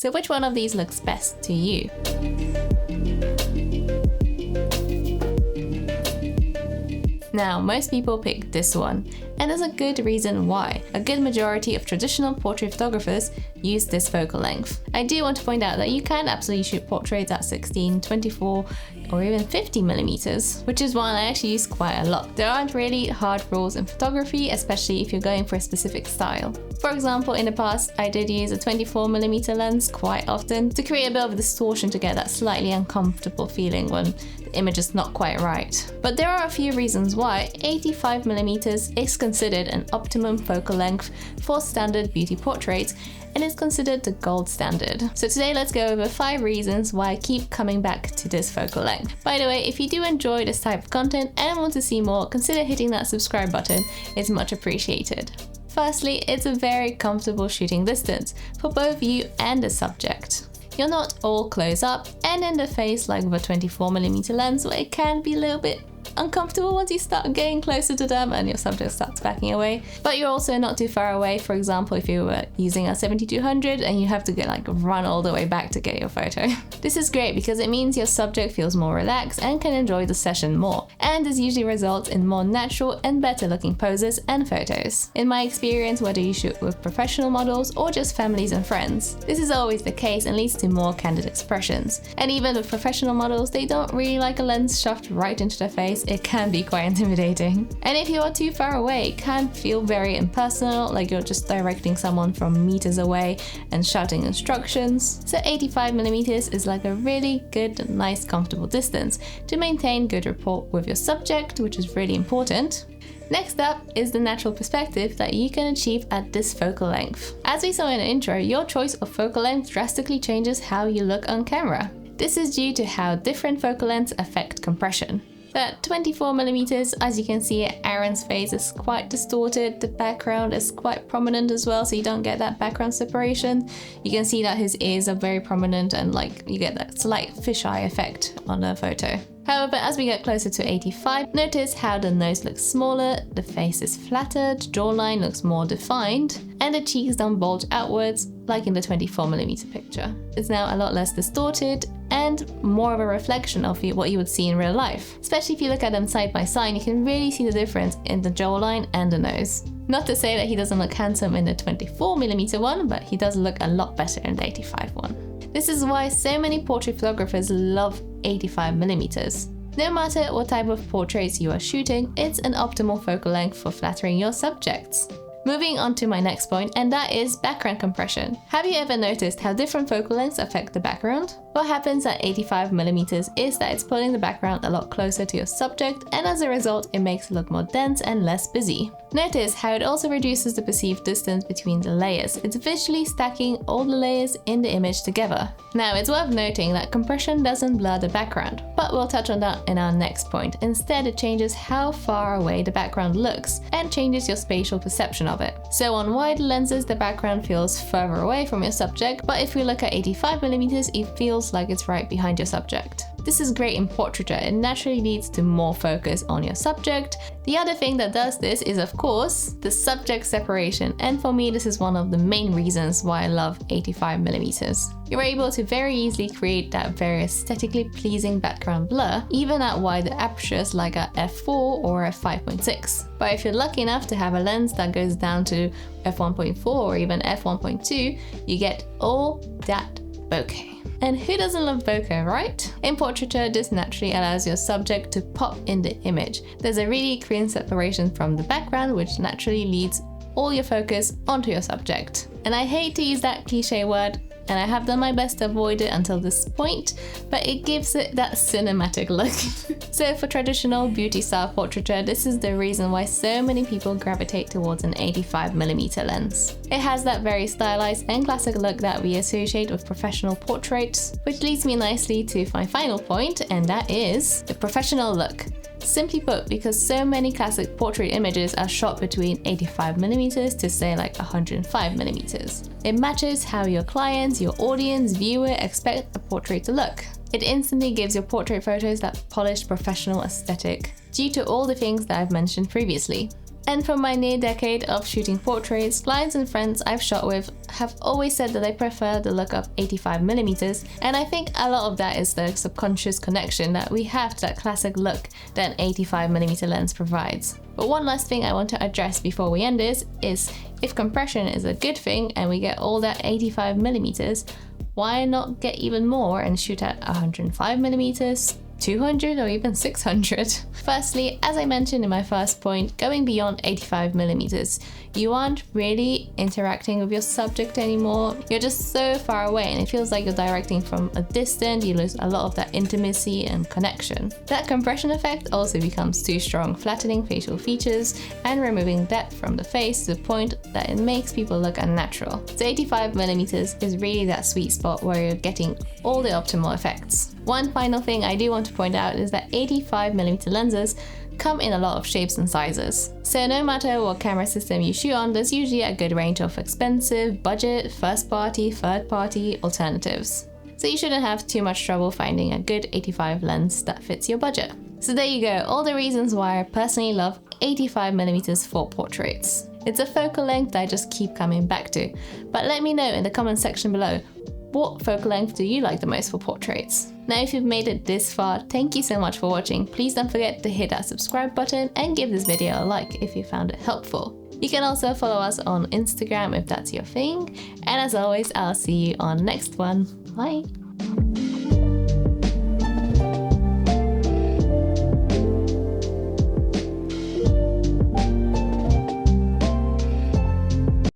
So which one of these looks best to you? Now, most people pick this one, and there's a good reason why. A good majority of traditional portrait photographers use this focal length. I do want to point out that you can absolutely shoot portraits at 16, 24, or even 50 millimeters, which is one I actually use quite a lot. There aren't really hard rules in photography, especially if you're going for a specific style. For example, in the past, I did use a 24mm lens quite often to create a bit of distortion to get that slightly uncomfortable feeling when the image is not quite right. But there are a few reasons why 85mm is considered an optimum focal length for standard beauty portraits and is considered the gold standard. So today let's go over 5 reasons why I keep coming back to this focal length. By the way, if you do enjoy this type of content and want to see more, consider hitting that subscribe button. It's much appreciated. Firstly, it's a very comfortable shooting distance for both you and the subject. You're not all close up and in the face like with a 24mm lens, where it can be a little bit uncomfortable once you start getting closer to them and your subject starts backing away. But you're also not too far away. For example, if you were using a 7200 and you have to run all the way back to get your photo. This is great because it means your subject feels more relaxed and can enjoy the session more. And this usually results in more natural and better looking poses and photos. In my experience, whether you shoot with professional models or just families and friends, this is always the case and leads to more candid expressions. And even with professional models, they don't really like a lens shoved right into their face. It can be quite intimidating. And if you are too far away, it can feel very impersonal, like you're just directing someone from meters away and shouting instructions. So 85mm is like a really good, nice, comfortable distance to maintain good rapport with your subject, which is really important. Next up is the natural perspective that you can achieve at this focal length. As we saw in the intro, your choice of focal length drastically changes how you look on camera. This is due to how different focal lengths affect compression. At 24mm, as you can see, Aaron's face is quite distorted, the background is quite prominent as well, so you don't get that background separation. You can see that his ears are very prominent and you get that slight fisheye effect on the photo. However, as we get closer to 85, notice how the nose looks smaller, the face is flattered, jawline looks more defined, and the cheeks don't bulge outwards like in the 24mm picture. It's now a lot less distorted and more of a reflection of what you would see in real life. Especially if you look at them side by side, you can really see the difference in the jawline and the nose. Not to say that he doesn't look handsome in the 24mm one, but he does look a lot better in the 85 one. This is why so many portrait photographers love 85mm. No matter what type of portraits you are shooting, it's an optimal focal length for flattering your subjects. Moving on to my next point, and that is background compression. Have you ever noticed how different focal lengths affect the background? What happens at 85mm is that it's pulling the background a lot closer to your subject, and as a result, it makes it look more dense and less busy. Notice how it also reduces the perceived distance between the layers. It's visually stacking all the layers in the image together. Now, it's worth noting that compression doesn't blur the background, but we'll touch on that in our next point. Instead, it changes how far away the background looks and changes your spatial perception of it. So on wide lenses, the background feels further away from your subject, but if we look at 85mm, it feels like it's right behind your subject. This is great in portraiture. It naturally leads to more focus on your subject. The other thing that does this is, of course, the subject separation, and for me this is one of the main reasons why I love 85mm. You're able to very easily create that very aesthetically pleasing background blur, even at wider apertures like a f4 or a 5.6. But if you're lucky enough to have a lens that goes down to f1.4 or even f1.2, you get all that bokeh. And who doesn't love bokeh, right? In portraiture, this naturally allows your subject to pop in the image. There's a really clean separation from the background, which naturally leads all your focus onto your subject. And I hate to use that cliche word, and I have done my best to avoid it until this point, but it gives it that cinematic look. So for traditional beauty style portraiture, this is the reason why so many people gravitate towards an 85mm lens. It has that very stylized and classic look that we associate with professional portraits, which leads me nicely to my final point, and that is the professional look. Simply put, because so many classic portrait images are shot between 85mm to say like 105mm. It matches how your clients, your audience, viewer expect a portrait to look. It instantly gives your portrait photos that polished professional aesthetic, due to all the things that I've mentioned previously. And for my near decade of shooting portraits, clients and friends I've shot with have always said that I prefer the look of 85mm, and I think a lot of that is the subconscious connection that we have to that classic look that an 85mm lens provides. But one last thing I want to address before we end this is, if compression is a good thing and we get all that 85mm, why not get even more and shoot at 105mm, 200 or even 600? Firstly, as I mentioned in my first point, going beyond 85mm, you aren't really interacting with your subject anymore. You're just so far away and it feels like you're directing from a distance. You lose a lot of that intimacy and connection. That compression effect also becomes too strong, flattening facial features and removing depth from the face to the point that it makes people look unnatural. So 85mm is really that sweet spot where you're getting all the optimal effects. One final thing I do want to point out is that 85mm lenses come in a lot of shapes and sizes. So no matter what camera system you shoot on, there's usually a good range of expensive, budget, first party, third party alternatives. So you shouldn't have too much trouble finding a good 85 lens that fits your budget. So there you go, all the reasons why I personally love 85mm for portraits. It's a focal length that I just keep coming back to. But let me know in the comment section below, what focal length do you like the most for portraits? Now, if you've made it this far, thank you so much for watching. Please don't forget to hit that subscribe button and give this video a like if you found it helpful. You can also follow us on Instagram if that's your thing. And as always, I'll see you on next one. Bye!